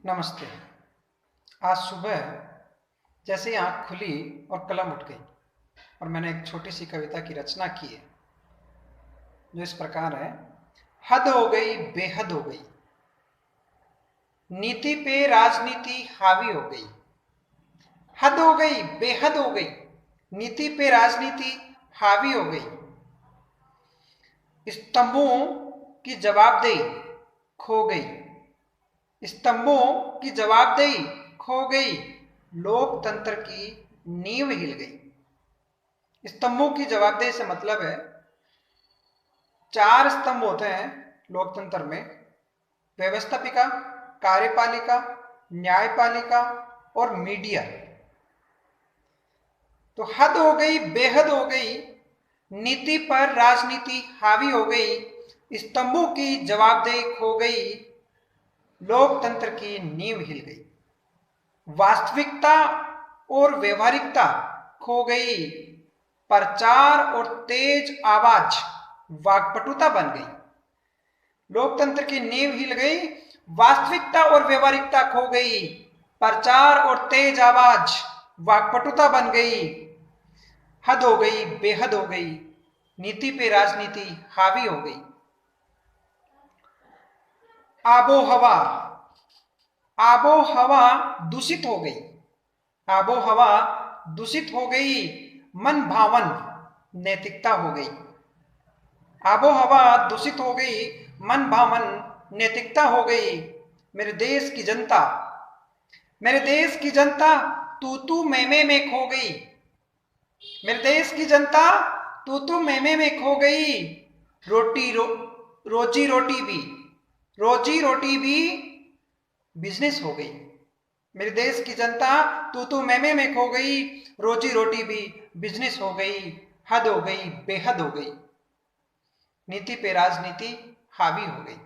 नमस्ते। आज सुबह जैसे ही आँख खुली और कलम उठ गई और मैंने एक छोटी सी कविता की रचना की है जो इस प्रकार है। हद हो गई, बेहद हो गई, नीति पे राजनीति हावी हो गई। हद हो गई, बेहद हो गई, नीति पे राजनीति हावी हो गई। स्तंभों की जवाबदेही खो गई। स्तंभों की जवाबदेही खो गई, लोकतंत्र की नींव हिल गई। स्तंभों की जवाबदेही से मतलब है, चार स्तंभ होते हैं लोकतंत्र में: व्यवस्थापिका, कार्यपालिका, न्यायपालिका और मीडिया। तो हद हो गई, बेहद हो गई, नीति पर राजनीति हावी हो गई, स्तंभों की जवाबदेही खो गई, लोकतंत्र की नींव हिल गई। वास्तविकता और व्यवहारिकता खो गई, प्रचार और तेज आवाज वाक्पटुता बन गई। लोकतंत्र की नींव हिल गई, वास्तविकता और व्यवहारिकता खो गई, प्रचार और तेज आवाज वाक्पटुता बन गई। हद हो गई, बेहद हो गई, नीति पे राजनीति हावी हो गई। आबो हवा, आबो हवा दूषित हो गई। आबो हवा दूषित हो गई, मन भावन नैतिकता हो गई। आबो हवा दूषित हो गई, मन भावन नैतिकता हो गई। मेरे देश की जनता, मेरे देश की जनता तू तू मैं में खो गई। मेरे देश की जनता तू तू मैं में खो गई। रोजी रोटी भी बिजनेस हो गई। मेरे देश की जनता तू तू मैं में खो गई, रोजी रोटी भी बिजनेस हो गई। हद हो गई, बेहद हो गई, नीति पे राजनीति हावी हो गई।